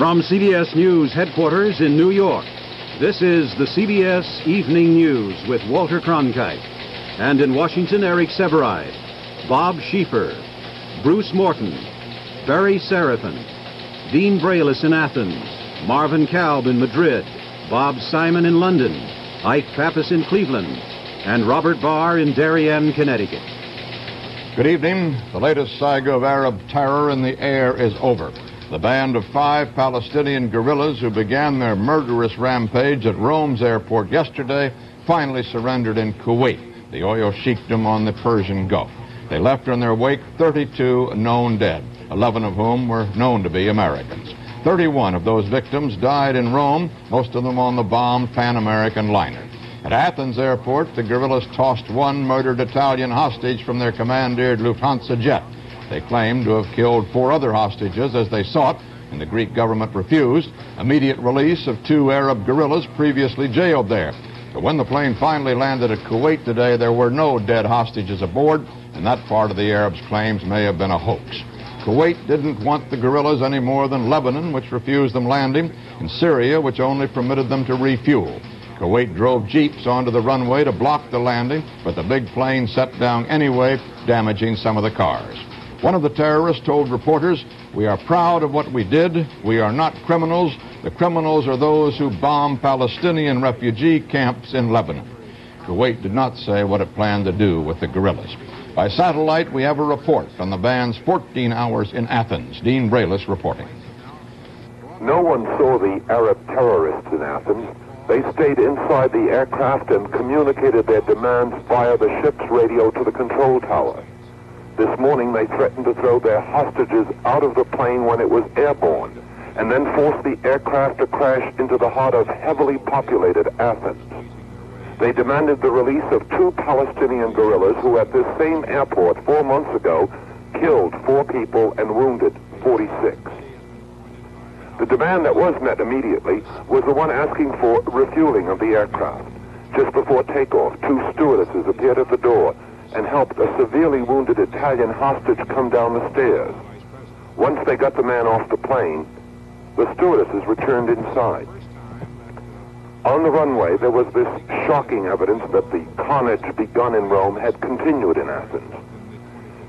From CBS News headquarters in New York, this is the CBS Evening News with Walter Cronkite. And in Washington, Eric Severide, Bob Schieffer, Bruce Morton, Barry Seraphin, Dean Braylis in Athens, Marvin Kalb in Madrid, Bob Simon in London, Ike Pappas in Cleveland, and Robert Barr in Darien, Connecticut. Good evening. The latest saga of Arab terror in the air is over. The band of 5 Palestinian guerrillas who began their murderous rampage at Rome's airport yesterday finally surrendered in Kuwait, the oil sheikdom on the Persian Gulf. They left in their wake 32 known dead, 11 of whom were known to be Americans. 31 of those victims died in Rome, most of them on the bombed Pan American liner. At Athens airport, the guerrillas tossed one murdered Italian hostage from their commandeered Lufthansa jet. They claimed to have killed 4 other hostages as they sought, and the Greek government refused, immediate release of 2 Arab guerrillas previously jailed there. But when the plane finally landed at Kuwait today, there were no dead hostages aboard, and that part of the Arabs' claims may have been a hoax. Kuwait didn't want the guerrillas any more than Lebanon, which refused them landing, and Syria, which only permitted them to refuel. Kuwait drove jeeps onto the runway to block the landing, but the big plane set down anyway, damaging some of the cars. One of the terrorists told reporters, "We are proud of what we did. We are not criminals. The criminals are those who bombed Palestinian refugee camps in Lebanon." Kuwait did not say what it planned to do with the guerrillas. By satellite, we have a report from the band's 14 hours in Athens. Dean Braylis reporting. No one saw the Arab terrorists in Athens. They stayed inside the aircraft and communicated their demands via the ship's radio to the control tower. This morning, they threatened to throw their hostages out of the plane when it was airborne, and then force the aircraft to crash into the heart of heavily populated Athens. They demanded the release of 2 Palestinian guerrillas who at this same airport 4 months ago killed 4 people and wounded 46. The demand that was met immediately was the one asking for refueling of the aircraft. Just before takeoff, 2 stewardesses appeared at the door and helped a severely wounded Italian hostage come down the stairs. Once they got the man off the plane, the stewardesses returned inside. On the runway, there was this shocking evidence that the carnage begun in Rome had continued in Athens.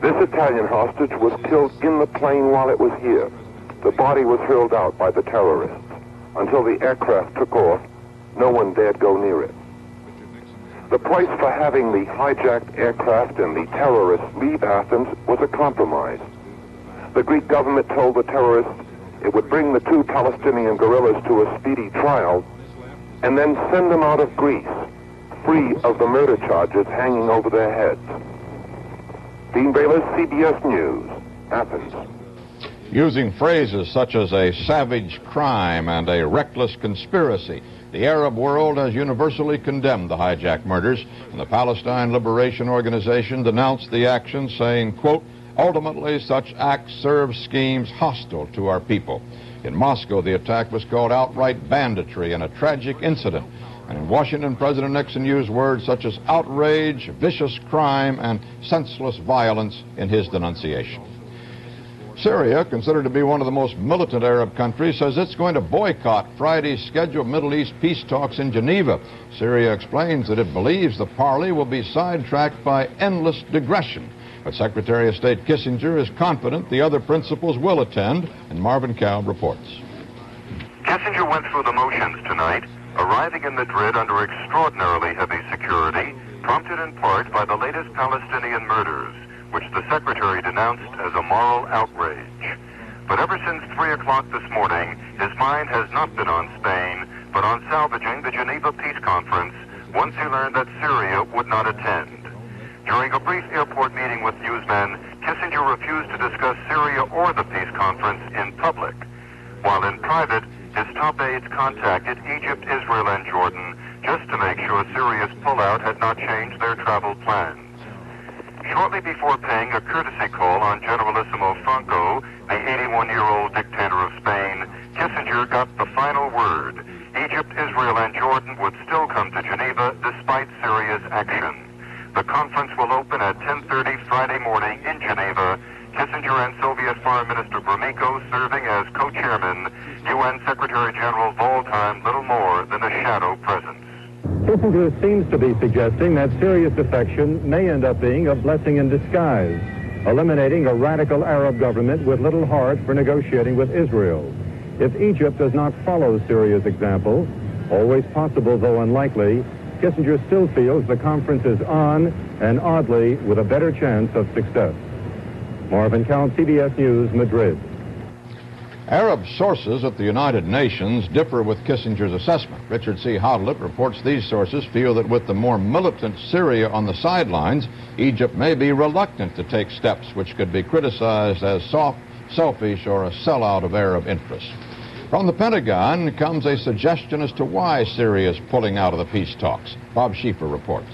This Italian hostage was killed in the plane while it was here. The body was hurled out by the terrorists. Until the aircraft took off, no one dared go near it. The price for having the hijacked aircraft and the terrorists leave Athens was a compromise. The Greek government told the terrorists it would bring the 2 Palestinian guerrillas to a speedy trial and then send them out of Greece, free of the murder charges hanging over their heads. Dean Braylis, CBS News, Athens. Using phrases such as a savage crime and a reckless conspiracy, the Arab world has universally condemned the hijacked murders, and the Palestine Liberation Organization denounced the action, saying, quote, "Ultimately, such acts serve schemes hostile to our people." In Moscow, the attack was called outright banditry and a tragic incident. And in Washington, President Nixon used words such as outrage, vicious crime, and senseless violence in his denunciation. Syria, considered to be one of the most militant Arab countries, says it's going to boycott Friday's scheduled Middle East peace talks in Geneva. Syria explains that it believes the parley will be sidetracked by endless digression. But Secretary of State Kissinger is confident the other principals will attend, and Marvin Kalb reports. Kissinger went through the motions tonight, arriving in Madrid under extraordinarily heavy security, prompted in part by the latest Palestinian murders, which the Secretary denounced as a moral outrage. But ever since 3 o'clock this morning, his mind has not been on Spain, but on salvaging the Geneva Peace Conference once he learned that Syria would not attend. During a brief airport meeting with newsmen, Kissinger refused to discuss Syria or the peace conference in public. While in private, his top aides contacted Egypt, Israel, and Jordan just to make sure Syria's pullout had not changed their travel plans. Shortly before paying a courtesy call on Generalissimo Franco, the 81-year-old dictator of Spain, Kissinger got the final word. Egypt, Israel, and Jordan would still come to Geneva despite Syria's action. The conference will open at 10:30 Friday morning in Geneva. Kissinger and Soviet Foreign Minister Gromyko serving as co-chairmen Yemen, UN Secretary General Voltan little more than a shadow presence. Kissinger seems to be suggesting that Syria's defection may end up being a blessing in disguise, eliminating a radical Arab government with little heart for negotiating with Israel. If Egypt does not follow Syria's example, always possible though unlikely, Kissinger still feels the conference is on, and oddly, with a better chance of success. Marvin Count, CBS News, Madrid. Arab sources at the United Nations differ with Kissinger's assessment. Richard C. Haudelet reports these sources feel that with the more militant Syria on the sidelines, Egypt may be reluctant to take steps which could be criticized as selfish or a sellout of Arab interests. From the Pentagon comes a suggestion as to why Syria is pulling out of the peace talks. Bob Schieffer reports.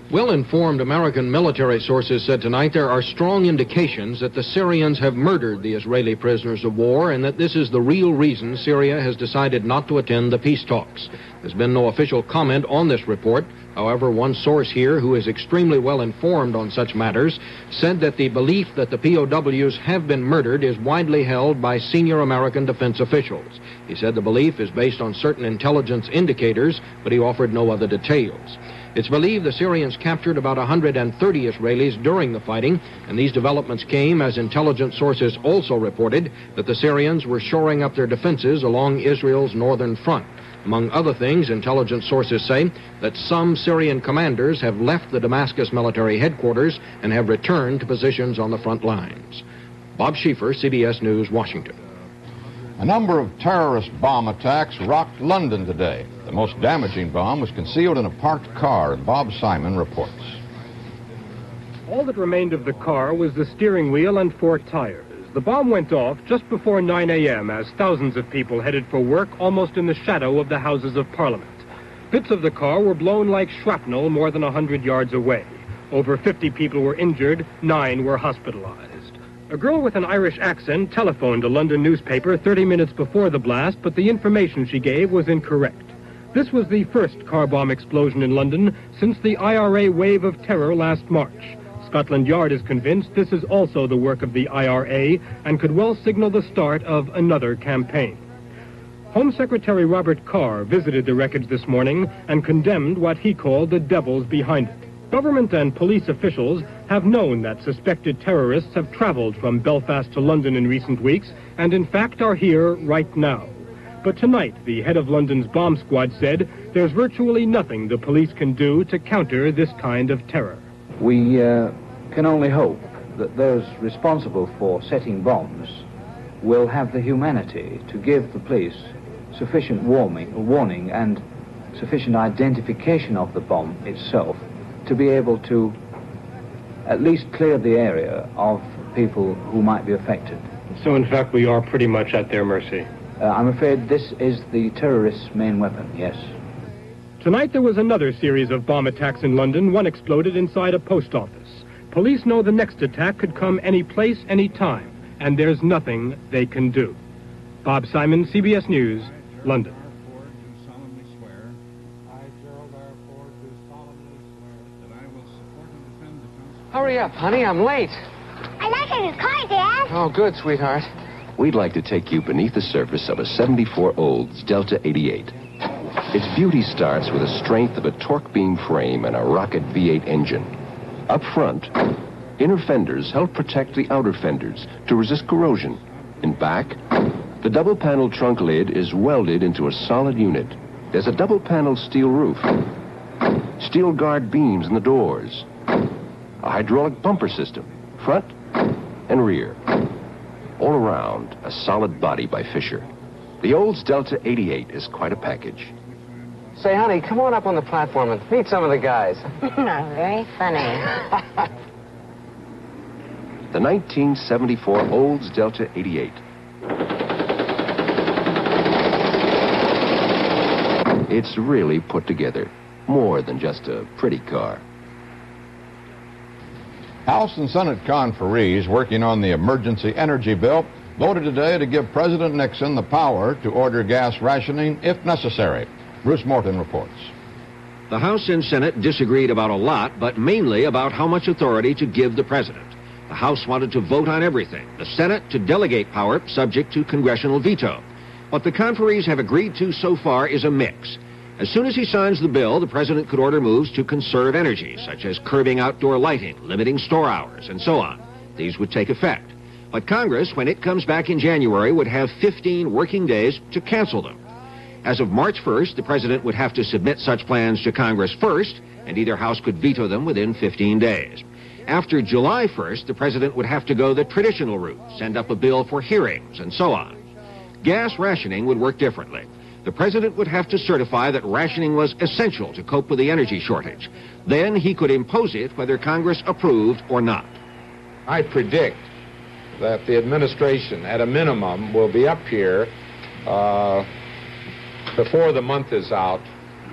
Well-informed American military sources said tonight there are strong indications that the Syrians have murdered the Israeli prisoners of war and that this is the real reason Syria has decided not to attend the peace talks. There's been no official comment on this report. However, one source here who is extremely well informed on such matters said that the belief that the POWs have been murdered is widely held by senior American defense officials. He said the belief is based on certain intelligence indicators, but he offered no other details. It's believed the Syrians captured about 130 Israelis during the fighting, and these developments came as intelligence sources also reported that the Syrians were shoring up their defenses along Israel's northern front. Among other things, intelligence sources say that some Syrian commanders have left the Damascus military headquarters and have returned to positions on the front lines. Bob Schieffer, CBS News, Washington. A number of terrorist bomb attacks rocked London today. The most damaging bomb was concealed in a parked car, and Bob Simon reports. All that remained of the car was the steering wheel and 4 tires. The bomb went off just before 9 a.m. as thousands of people headed for work almost in the shadow of the Houses of Parliament. Bits of the car were blown like shrapnel more than 100 yards away. Over 50 people were injured, 9 were hospitalized. A girl with an Irish accent telephoned a London newspaper 30 minutes before the blast, but the information she gave was incorrect. This was the first car bomb explosion in London since the IRA wave of terror last March. Scotland Yard is convinced this is also the work of the IRA and could well signal the start of another campaign. Home Secretary Robert Carr visited the wreckage this morning and condemned what he called the devils behind it. Government and police officials have known that suspected terrorists have traveled from Belfast to London in recent weeks and in fact are here right now. But tonight, the head of London's bomb squad said there's virtually nothing the police can do to counter this kind of terror. We can only hope that those responsible for setting bombs will have the humanity to give the police sufficient warning and sufficient identification of the bomb itself to be able to at least clear the area of people who might be affected. So in fact we are pretty much at their mercy. I'm afraid this is the terrorists' main weapon, yes. Tonight there was another series of bomb attacks in London. One exploded inside a post office. Police know the next attack could come any place, any time, and there's nothing they can do. Bob Simon, CBS News, London. Hurry up, honey, I'm late. I like it in his car, Dad. Oh, good, sweetheart. We'd like to take you beneath the surface of a 74 Olds Delta 88. Its beauty starts with the strength of a torque beam frame and a rocket V8 engine. Up front, inner fenders help protect the outer fenders to resist corrosion. In back, the double-panel trunk lid is welded into a solid unit. There's a double-panel steel roof, steel guard beams in the doors, a hydraulic bumper system, front and rear. All around, a solid body by Fisher. The Olds Delta 88 is quite a package. Say, honey, come on up on the platform and meet some of the guys. Very funny. The 1974 Olds Delta 88. It's really put together, more than just a pretty car. House and Senate conferees working on the emergency energy bill voted today to give President Nixon the power to order gas rationing if necessary. Bruce Morton reports. The House and Senate disagreed about a lot, but mainly about how much authority to give the president. The House wanted to vote on everything. The Senate to delegate power subject to congressional veto. What the conferees have agreed to so far is a mix. As soon as he signs the bill, the president could order moves to conserve energy, such as curbing outdoor lighting, limiting store hours, and so on. These would take effect. But Congress, when it comes back in January, would have 15 working days to cancel them. As of March 1st, the president would have to submit such plans to Congress first, and either house could veto them within 15 days. After July 1st, the president would have to go the traditional route, send up a bill for hearings, and so on. Gas rationing would work differently. The president would have to certify that rationing was essential to cope with the energy shortage. Then he could impose it whether Congress approved or not. I predict that the administration, at a minimum, will be up here before the month is out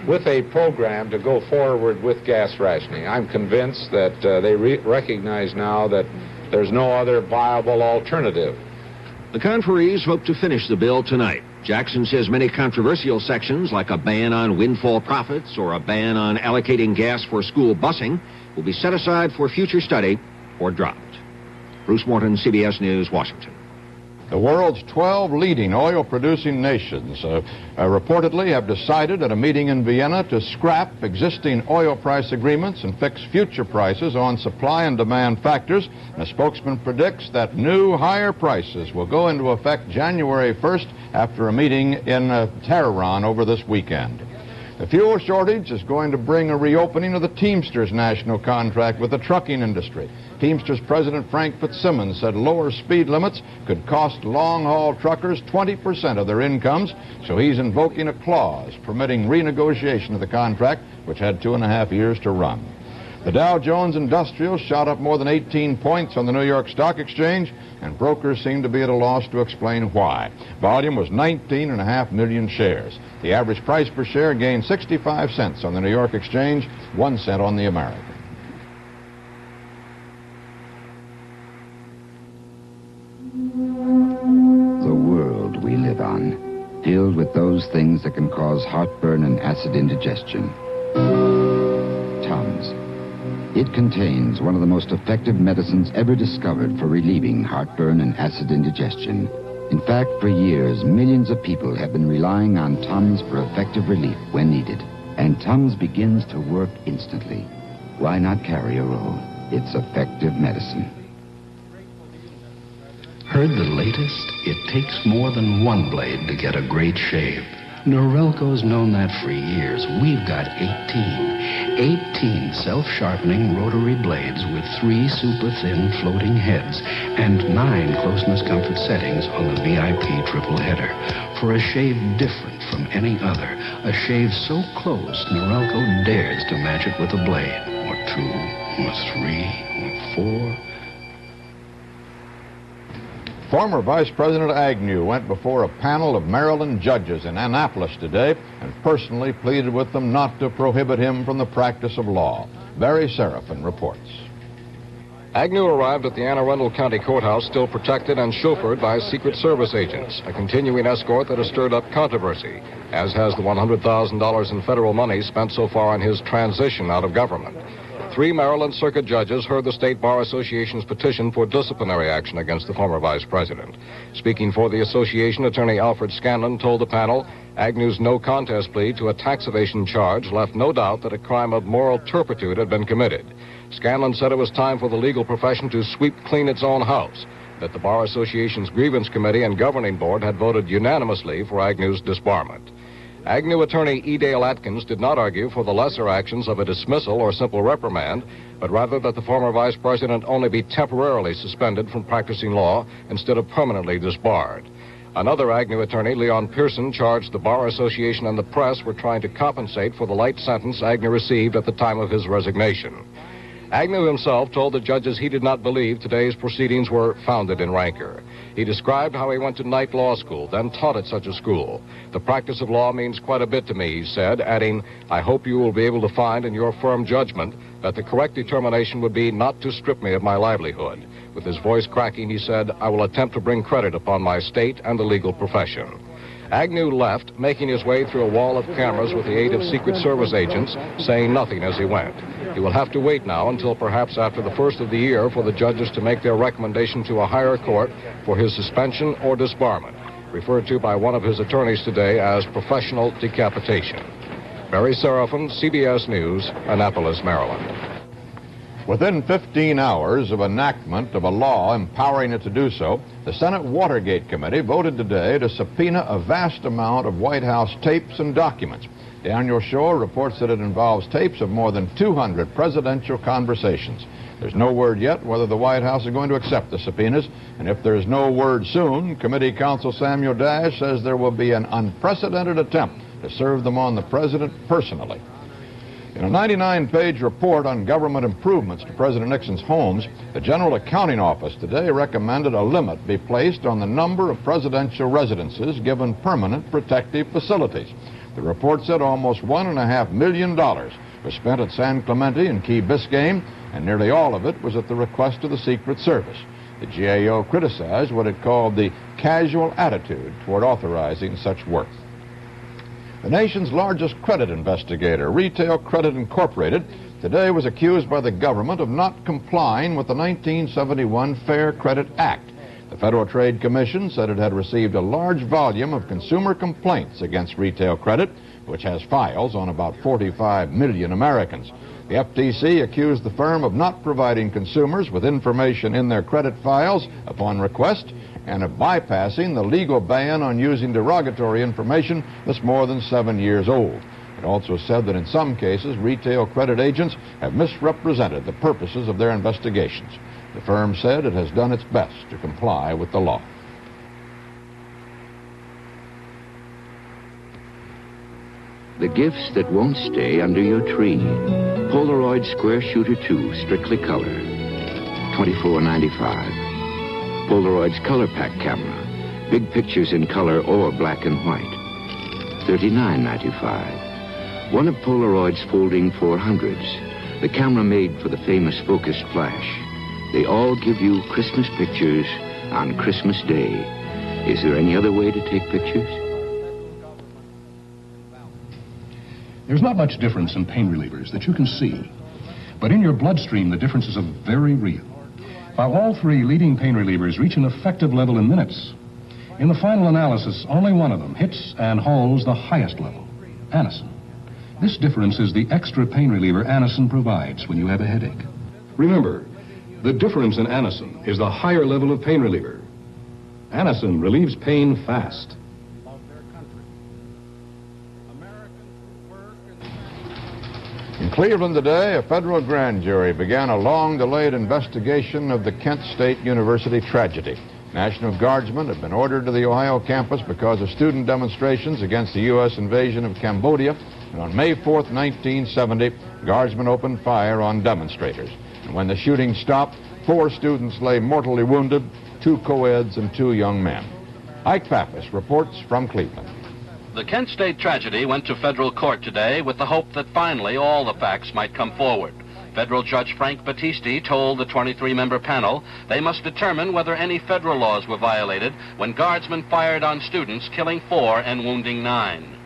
with a program to go forward with gas rationing. I'm convinced that they recognize now that there's no other viable alternative. The conferees hope to finish the bill tonight. Jackson says many controversial sections, like a ban on windfall profits or a ban on allocating gas for school busing, will be set aside for future study or dropped. Bruce Morton, CBS News, Washington. The world's 12 leading oil-producing nations reportedly have decided at a meeting in Vienna to scrap existing oil price agreements and fix future prices on supply and demand factors. And a spokesman predicts that new higher prices will go into effect January 1st after a meeting in Tehran over this weekend. The fuel shortage is going to bring a reopening of the Teamsters national contract with the trucking industry. Teamsters President Frank Fitzsimmons said lower speed limits could cost long-haul truckers 20% of their incomes, so he's invoking a clause permitting renegotiation of the contract, which had 2.5 years to run. The Dow Jones Industrial shot up more than 18 points on the New York Stock Exchange, and brokers seem to be at a loss to explain why. Volume was 19.5 million shares. The average price per share gained 65 cents on the New York Exchange, 1 cent on the American. The world we live on, filled with those things that can cause heartburn and acid indigestion. Tums. It contains one of the most effective medicines ever discovered for relieving heartburn and acid indigestion. In fact, for years, millions of people have been relying on Tums for effective relief when needed. And Tums begins to work instantly. Why not carry a roll? It's effective medicine. Heard the latest? It takes more than one blade to get a great shave. Norelco's known that for years. We've got 18 self-sharpening rotary blades with 3 super-thin floating heads and 9 closeness comfort settings on the VIP triple header for a shave different from any other. A shave so close, Norelco dares to match it with a blade, or 2, or 3, or 4. Former Vice President Agnew went before a panel of Maryland judges in Annapolis today and personally pleaded with them not to prohibit him from the practice of law. Barry Seraphin reports. Agnew arrived at the Anne Arundel County Courthouse still protected and chauffeured by Secret Service agents, a continuing escort that has stirred up controversy, as has the $100,000 in federal money spent so far on his transition out of government. 3 Maryland Circuit judges heard the State Bar Association's petition for disciplinary action against the former vice president. Speaking for the association, attorney Alfred Scanlon told the panel Agnew's no contest plea to a tax evasion charge left no doubt that a crime of moral turpitude had been committed. Scanlon said it was time for the legal profession to sweep clean its own house, that the Bar Association's grievance committee and governing board had voted unanimously for Agnew's disbarment. Agnew attorney E. Dale Atkins did not argue for the lesser actions of a dismissal or simple reprimand, but rather that the former vice president only be temporarily suspended from practicing law instead of permanently disbarred. Another Agnew attorney, Leon Pearson, charged the Bar Association and the press were trying to compensate for the light sentence Agnew received at the time of his resignation. Agnew himself told the judges he did not believe today's proceedings were founded in rancor. He described how he went to night law school, then taught at such a school. The practice of law means quite a bit to me, he said, adding, I hope you will be able to find in your firm judgment that the correct determination would be not to strip me of my livelihood. With his voice cracking, he said, "I will attempt to bring credit upon my state and the legal profession." Agnew left, making his way through a wall of cameras with the aid of Secret Service agents, saying nothing as he went. He will have to wait now until perhaps after the first of the year for the judges to make their recommendation to a higher court for his suspension or disbarment, referred to by one of his attorneys today as professional decapitation. Barry Seraphin, CBS News, Annapolis, Maryland. Within 15 hours of enactment of a law empowering it to do so, the Senate Watergate Committee voted today to subpoena a vast amount of White House tapes and documents. Daniel Shore reports that it involves tapes of more than 200 presidential conversations. There's no word yet whether the White House is going to accept the subpoenas, and if there's no word soon, Committee Counsel Samuel Dash says there will be an unprecedented attempt to serve them on the president personally. In a 99-page report on government improvements to President Nixon's homes, the General Accounting Office today recommended a limit be placed on the number of presidential residences given permanent protective facilities. The report said almost $1.5 million was spent at San Clemente and Key Biscayne, and nearly all of it was at the request of the Secret Service. The GAO criticized what it called the casual attitude toward authorizing such work. The nation's largest credit investigator, Retail Credit Incorporated, today was accused by the government of not complying with the 1971 Fair Credit Act. The Federal Trade Commission said it had received a large volume of consumer complaints against retail credit, which has files on about 45 million Americans. The FTC accused the firm of not providing consumers with information in their credit files upon request and of bypassing the legal ban on using derogatory information that's more than 7 years old. It also said that in some cases, retail credit agents have misrepresented the purposes of their investigations. The firm said it has done its best to comply with the law. The gifts that won't stay under your tree. Polaroid Square Shooter 2, strictly color, $24.95. Polaroid's Color Pack camera, big pictures in color or black and white, $39.95. One of Polaroid's folding 400s, the camera made for the famous focused flash. They all give you Christmas pictures on Christmas Day. Is there any other way to take pictures? There's not much difference in pain relievers that you can see, but in your bloodstream the differences are very real. While all three leading pain relievers reach an effective level in minutes, in the final analysis, only one of them hits and holds the highest level, Anacin. This difference is the extra pain reliever Anacin provides when you have a headache. Remember, the difference in Anacin is the higher level of pain reliever. Anacin relieves pain fast. In Cleveland today, a federal grand jury began a long-delayed investigation of the Kent State University tragedy. National Guardsmen had been ordered to the Ohio campus because of student demonstrations against the U.S. invasion of Cambodia, and on May 4th, 1970, Guardsmen opened fire on demonstrators. And when the shooting stopped, 4 students lay mortally wounded, 2 co-eds and 2 young men. Ike Pappas reports from Cleveland. The Kent State tragedy went to federal court today with the hope that finally all the facts might come forward. Federal Judge Frank Battisti told the 23-member panel they must determine whether any federal laws were violated when guardsmen fired on students, killing 4 and wounding 9.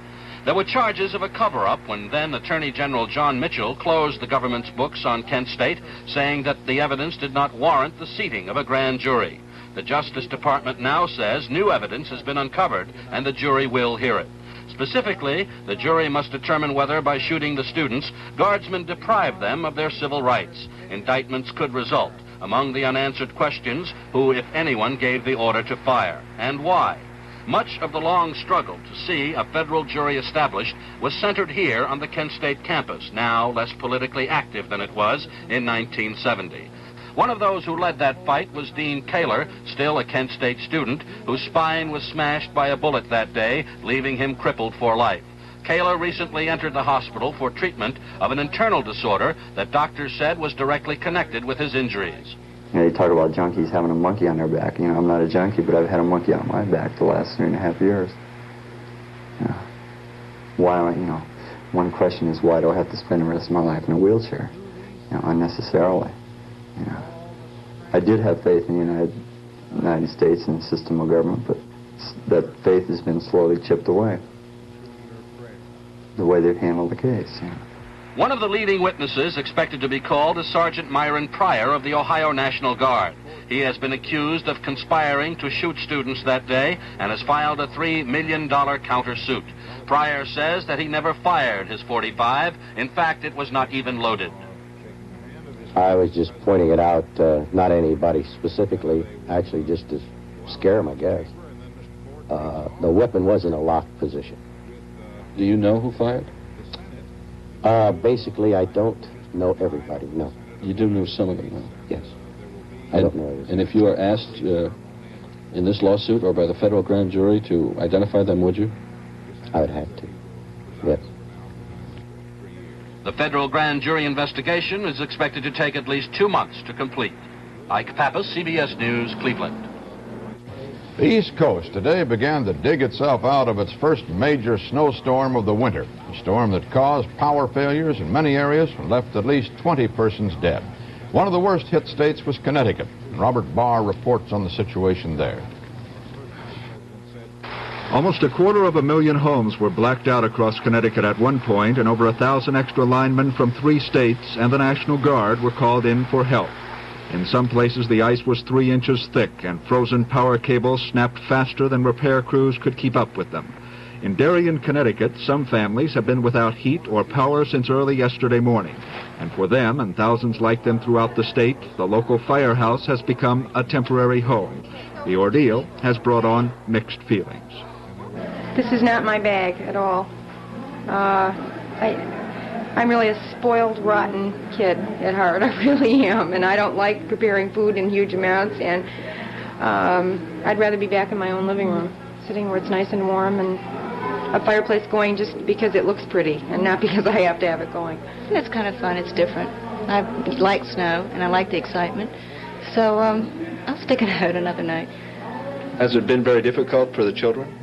There were charges of a cover-up when then Attorney General John Mitchell closed the government's books on Kent State, saying that the evidence did not warrant the seating of a grand jury. The Justice Department now says new evidence has been uncovered and the jury will hear it. Specifically, the jury must determine whether, by shooting the students, guardsmen deprived them of their civil rights. Indictments could result. Among the unanswered questions, who, if anyone, gave the order to fire, and why? Much of the long struggle to see a federal jury established was centered here on the Kent State campus, now less politically active than it was in 1970. One of those who led that fight was Dean Kaler, still a Kent State student, whose spine was smashed by a bullet that day, leaving him crippled for life. Kaler recently entered the hospital for treatment of an internal disorder that doctors said was directly connected with his injuries. You know, you talk about junkies having a monkey on their back. You know, I'm not a junkie, but I've had a monkey on my back the last 3.5 years. You know, why, one question is, why do I have to spend the rest of my life in a wheelchair? unnecessarily. I did have faith in the United States and the system of government, but that faith has been slowly chipped away. The way they've handled the case. One of the leading witnesses expected to be called is Sergeant Myron Pryor of the Ohio National Guard. He has been accused of conspiring to shoot students that day and has filed a $3 million countersuit. Pryor says that he never fired his .45. In fact, it was not even loaded. I was just pointing it out, not anybody specifically, actually just to scare him, I guess. The weapon was in a locked position. Do you know who fired? Basically, I don't know everybody, no. You do know some of them, though? Yes. I don't know everybody. And if you are asked in this lawsuit or by the federal grand jury to identify them, would you? I would have to, yes. The federal grand jury investigation is expected to take at least 2 months to complete. Ike Pappas, CBS News, Cleveland. The East Coast today began to dig itself out of its first major snowstorm of the winter, a storm that caused power failures in many areas and left at least 20 persons dead. One of the worst hit states was Connecticut. Robert Barr reports on the situation there. Almost 250,000 homes were blacked out across Connecticut at one point, and over 1,000 extra linemen from 3 states and the National Guard were called in for help. In some places, the ice was 3 inches thick, and frozen power cables snapped faster than repair crews could keep up with them. In Darien, Connecticut, some families have been without heat or power since early yesterday morning. And for them, and thousands like them throughout the state, the local firehouse has become a temporary home. The ordeal has brought on mixed feelings. This is not my bag at all. I'm really a spoiled, rotten kid at heart. I really am. And I don't like preparing food in huge amounts. And I'd rather be back in my own living room, sitting where it's nice and warm and a fireplace going just because it looks pretty and not because I have to have it going. It's kind of fun. It's different. I like snow and I like the excitement. So I'll stick it out another night. Has it been very difficult for the children?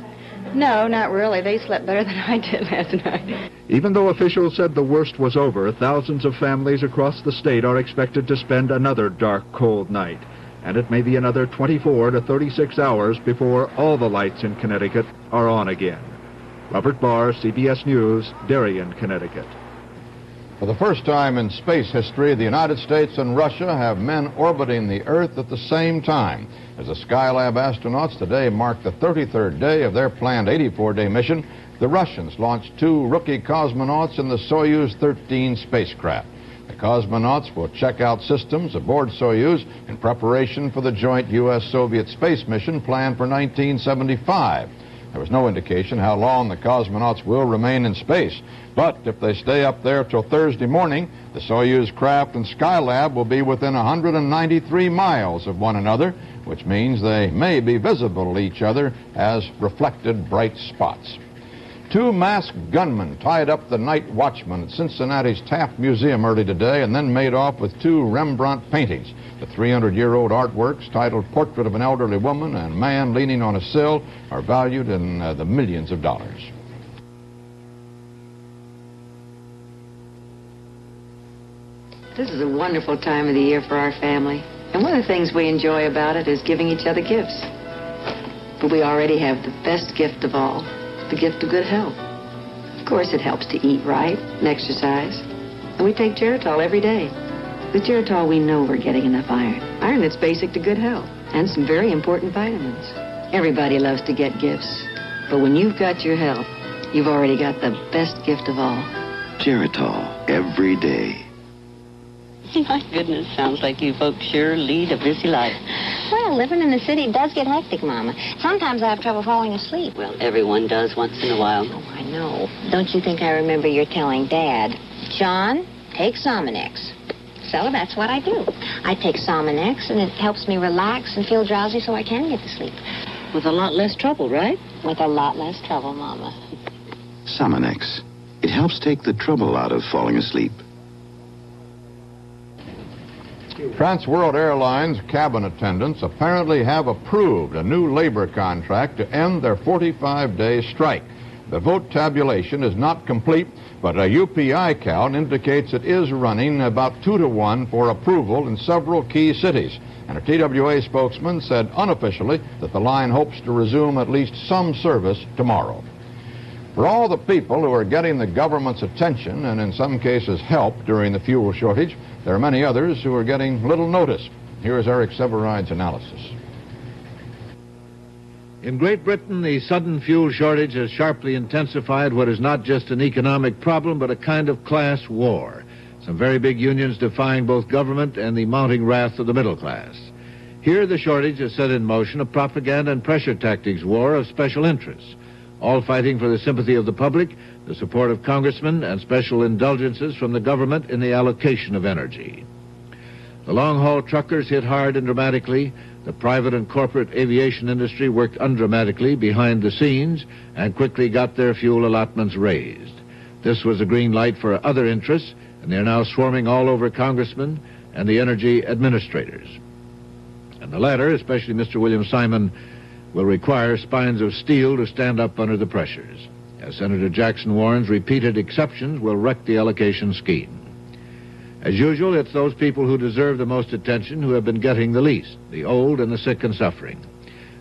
No, not really. They slept better than I did last night. Even though officials said the worst was over, thousands of families across the state are expected to spend another dark, cold night. And it may be another 24 to 36 hours before all the lights in Connecticut are on again. Robert Barr, CBS News, Darien, Connecticut. For the first time in space history, the United States and Russia have men orbiting the Earth at the same time. As the Skylab astronauts today mark the 33rd day of their planned 84-day mission, the Russians launched 2 rookie cosmonauts in the Soyuz 13 spacecraft. The cosmonauts will check out systems aboard Soyuz in preparation for the joint U.S.-Soviet space mission planned for 1975. There was no indication how long the cosmonauts will remain in space, but if they stay up there till Thursday morning, the Soyuz craft and Skylab will be within 193 miles of one another, which means they may be visible to each other as reflected bright spots. 2 masked gunmen tied up the night watchman at Cincinnati's Taft Museum early today and then made off with 2 Rembrandt paintings. The 300-year-old artworks, titled Portrait of an Elderly Woman and Man Leaning on a Sill, are valued in the millions of dollars. This is a wonderful time of the year for our family. And one of the things we enjoy about it is giving each other gifts. But we already have the best gift of all, the gift of good health. Of course, it helps to eat right and exercise. And we take Geritol every day. With Geritol, we know we're getting enough iron. Iron that's basic to good health. And some very important vitamins. Everybody loves to get gifts. But when you've got your health, you've already got the best gift of all. Geritol, every day. My goodness, sounds like you folks sure lead a busy life. Well, living in the city does get hectic, Mama. Sometimes I have trouble falling asleep. Well, everyone does once in a while. Oh, I know. Don't you think I remember you telling Dad, John, take Sominex. So that's what I do. I take Sominex, and it helps me relax and feel drowsy so I can get to sleep. With a lot less trouble, right? With a lot less trouble, Mama. Sominex. It helps take the trouble out of falling asleep. Trans World Airlines cabin attendants apparently have approved a new labor contract to end their 45-day strike. The vote tabulation is not complete, but a UPI count indicates it is running about 2-to-1 for approval in several key cities. And a TWA spokesman said unofficially that the line hopes to resume at least some service tomorrow. For all the people who are getting the government's attention and in some cases help during the fuel shortage, there are many others who are getting little notice. Here's Eric Severide's analysis. In Great Britain, the sudden fuel shortage has sharply intensified what is not just an economic problem, but a kind of class war. Some very big unions defying both government and the mounting wrath of the middle class. Here, the shortage has set in motion a propaganda and pressure tactics war of special interests, all fighting for the sympathy of the public, the support of congressmen, and special indulgences from the government in the allocation of energy. The long-haul truckers hit hard and dramatically. The private and corporate aviation industry worked undramatically behind the scenes and quickly got their fuel allotments raised. This was a green light for other interests, and they're now swarming all over congressmen and the energy administrators. And the latter, especially Mr. William Simon, will require spines of steel to stand up under the pressures. As Senator Jackson warns, repeated exceptions will wreck the allocation scheme. As usual, it's those people who deserve the most attention who have been getting the least, the old and the sick and suffering.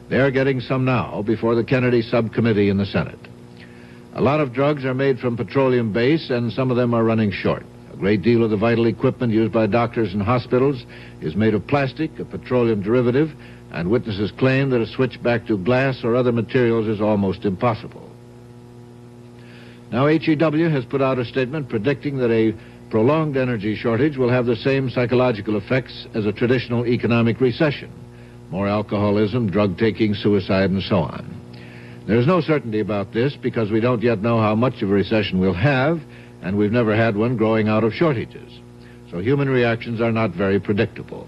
They're getting some now before the Kennedy subcommittee in the Senate. A lot of drugs are made from petroleum base, and some of them are running short. A great deal of the vital equipment used by doctors and hospitals is made of plastic, a petroleum derivative, and witnesses claim that a switch back to glass or other materials is almost impossible. Now, HEW has put out a statement predicting that a prolonged energy shortage will have the same psychological effects as a traditional economic recession. More alcoholism, drug-taking, suicide, and so on. There's no certainty about this because we don't yet know how much of a recession we'll have, and we've never had one growing out of shortages. So human reactions are not very predictable.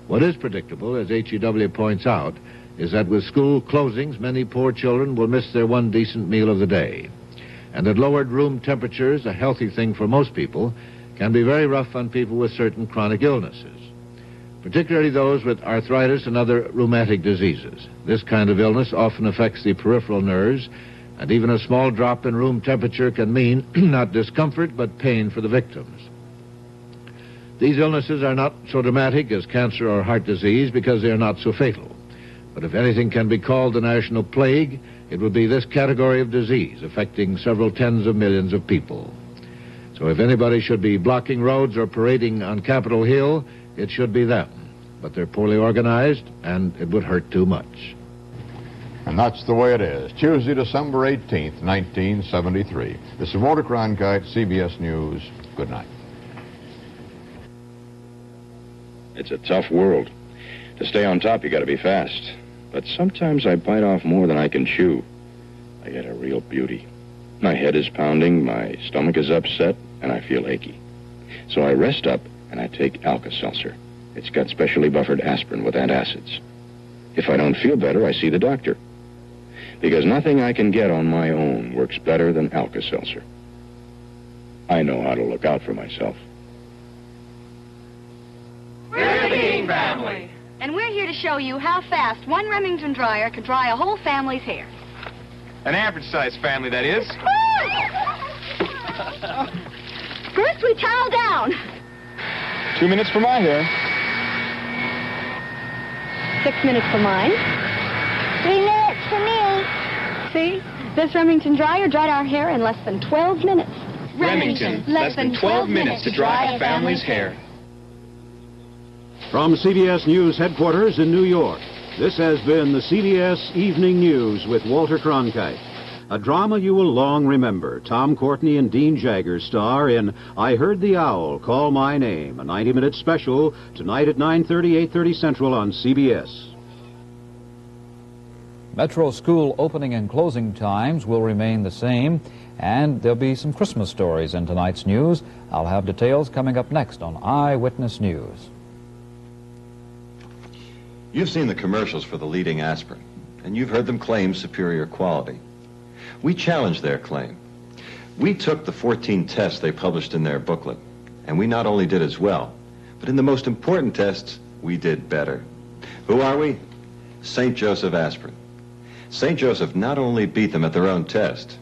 What is predictable, as HEW points out, is that with school closings, many poor children will miss their one decent meal of the day. And that lowered room temperatures, a healthy thing for most people, can be very rough on people with certain chronic illnesses, particularly those with arthritis and other rheumatic diseases. This kind of illness often affects the peripheral nerves, and even a small drop in room temperature can mean not discomfort, but pain for the victims. These illnesses are not so dramatic as cancer or heart disease because they are not so fatal. But if anything can be called the national plague, it would be this category of disease affecting several tens of millions of people. So if anybody should be blocking roads or parading on Capitol Hill, it should be them. But they're poorly organized, and it would hurt too much. And that's the way it is. Tuesday, December 18th, 1973. This is Walter Cronkite, CBS News. Good night. It's a tough world. To stay on top, you got to be fast. But sometimes I bite off more than I can chew. I get a real beauty. My head is pounding, my stomach is upset, and I feel achy. So I rest up and I take Alka-Seltzer. It's got specially buffered aspirin with antacids. If I don't feel better, I see the doctor. Because nothing I can get on my own works better than Alka-Seltzer. I know how to look out for myself. We're the King family. And we're here to show you how fast one Remington dryer could dry a whole family's hair. An average-sized family, that is. First, we towel down. 2 minutes for my hair. 6 minutes for mine. 3 minutes for me. See? This Remington dryer dried our hair in less than 12 minutes. Remington, less than 12 minutes to dry a family's hair. From CBS News headquarters in New York, this has been the CBS Evening News with Walter Cronkite. A drama you will long remember. Tom Courtenay and Dean Jagger star in I Heard the Owl Call My Name, a 90-minute special tonight at 9:30, 8:30 Central on CBS. Metro school opening and closing times will remain the same, and there'll be some Christmas stories in tonight's news. I'll have details coming up next on Eyewitness News. You've seen the commercials for the leading aspirin, and you've heard them claim superior quality. We challenged their claim. We took the 14 tests they published in their booklet, and we not only did as well, but in the most important tests, we did better. Who are we? St. Joseph Aspirin. St. Joseph not only beat them at their own test,